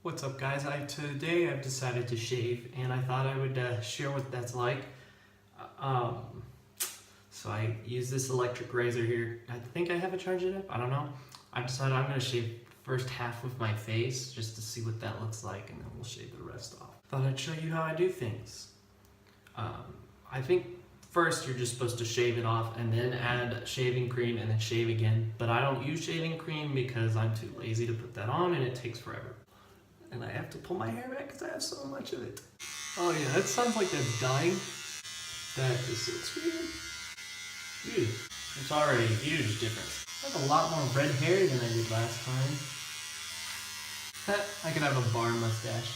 What's up, guys? Today I've decided to shave, and I thought I would share what that's like. So I use this electric razor here. I think I have it charged up. I don't know. I decided I'm going to shave the first half of my face just to see what that looks like, and then we'll shave the rest off. Thought I'd show you how I do things. I think first you're just supposed to shave it off and then add shaving cream and then shave again. But I don't use shaving cream because I'm too lazy to put that on and it takes forever. And I have to pull my hair back because I have so much of it. Oh yeah, that sounds like that's dying. That just looks weird. Dude, it's already a huge difference. I have a lot more red hair than I did last time. I could have a bar mustache.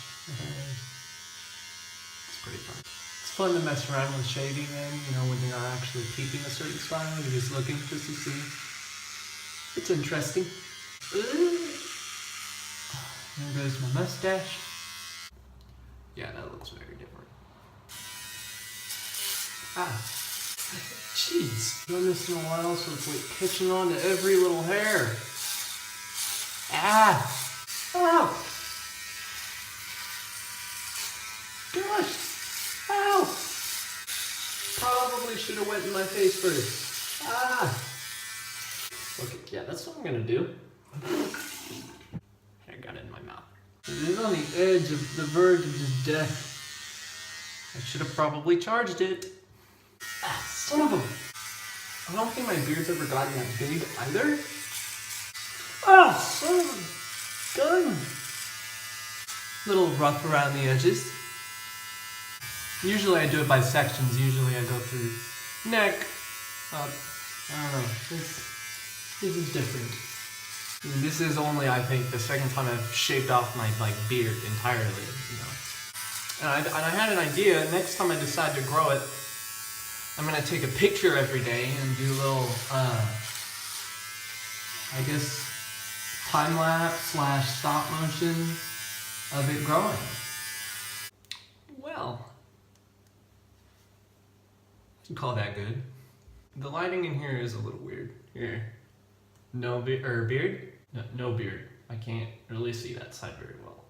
It's pretty fun. It's fun to mess around with shaving then, you know, when you're not actually keeping a certain style, you're just looking just to see. It's interesting. There goes my mustache. Yeah, that looks very different. Jeez, done this in a while, so it's like catching on to every little hair. Ow! Gosh! Ow! Probably should have went in my face first. Okay, yeah, that's what I'm gonna do. Got it in my mouth. It is on the edge of the verge of just death. I should have probably charged it. Son of a... I don't think my beard's ever gotten that big either. Son of a gun. Little rough around the edges. Usually I do it by sections. Usually I go through neck, up. I don't know. This is different. And this is only, I think, the second time I've shaved off my beard entirely, you know. And I had an idea. Next time I decide to grow it, I'm gonna take a picture every day and do a little, I guess, time lapse / stop motion of it growing. Well, you call that good. The lighting in here is a little weird. Here. No beard? No beard. I can't really see that side very well.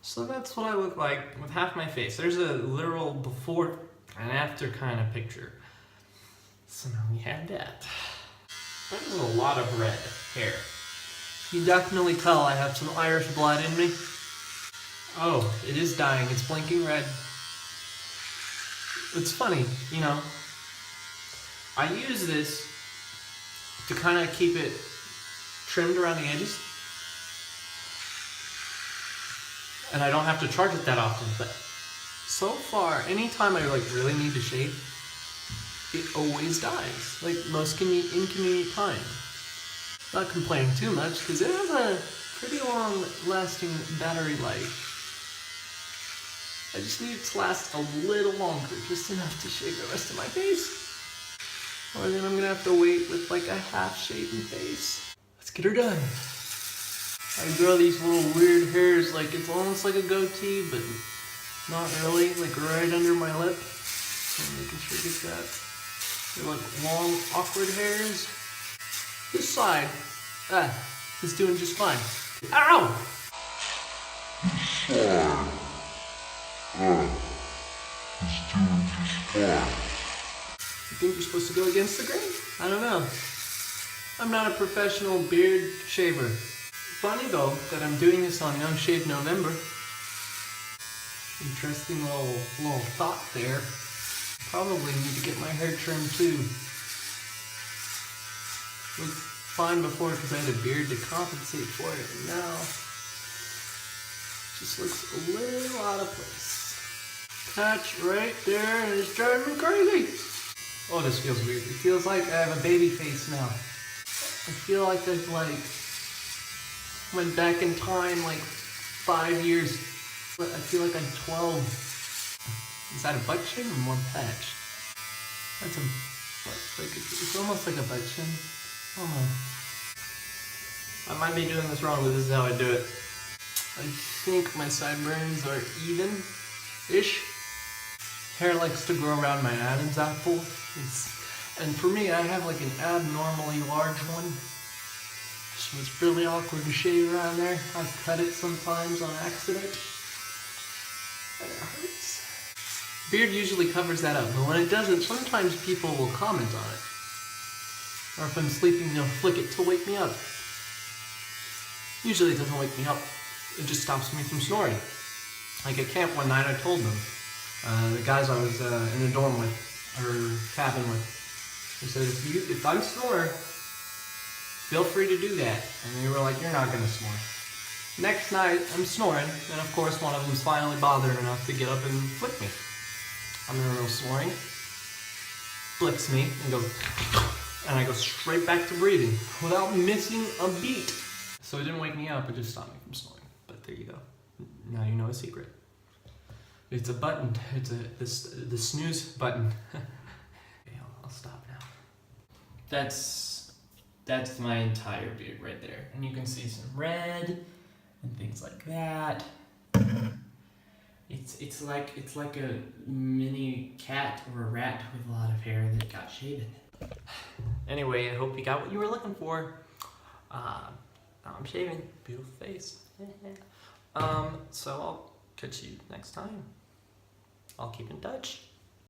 So that's what I look like with half my face. There's a literal before and after kind of picture. So now we have that. That is a lot of red hair. You definitely tell I have some Irish blood in me. Oh, it is dying. It's blinking red. It's funny, you know. I use this to kind of keep it trimmed around the edges. And I don't have to charge it that often, but so far, anytime I really need to shave, it always dies. Like most inconvenient time. Not complaining too much, because it has a pretty long lasting battery life. I just need it to last a little longer, just enough to shave the rest of my face. Or then I'm gonna have to wait with like a half-shaven face. Let's get her done. I grow these little weird hairs, like it's almost like a goatee, but not really, like right under my lip. So I'm making sure it gets that. They're like long, awkward hairs. This side, is doing just fine. Ow! This side, is doing just fine. You think you're supposed to go against the grain? I don't know. I'm not a professional beard shaver. Funny though that I'm doing this on No Shave November. Interesting little thought there. Probably need to get my hair trimmed too. Looked fine before because I had a beard to compensate for it, and now just looks a little out of place. Patch right there, and it's driving me crazy. Oh, this feels weird. It feels like I have a baby face now. I feel like I've went back in time 5 years. But I feel like I'm 12. Is that a butt chin or more patch? That's a butt, it's almost like a butt chin. I don't know. I might be doing this wrong, but this is how I do it. I think my sideburns are even-ish. Hair likes to grow around my Adam's apple. And for me, I have an abnormally large one. Just It's really awkward to shave around there. I cut it sometimes on accident. And it hurts. Beard usually covers that up, but when it doesn't, sometimes people will comment on it. Or if I'm sleeping, they'll flick it to wake me up. Usually it doesn't wake me up. It just stops me from snoring. Like at camp one night, I told them, the guys I was in a dorm with, or cabin with, I said, if I snore, feel free to do that. And they were like, you're not gonna snore. Next night, I'm snoring, and of course one of them's finally bothered enough to get up and flick me. I'm in the middle of snoring, flicks me, and goes, and I go straight back to breathing without missing a beat. So it didn't wake me up, it just stopped me from snoring. But there you go. Now you know a secret. It's a button. It's the snooze button. Okay, I'll stop now. That's my entire beard right there, and you can see some red and things like that. It's like a mini cat or a rat with a lot of hair that got shaven. Anyway, I hope you got what you were looking for. Now I'm shaving. Beautiful face. So I'll catch you next time. I'll keep in touch.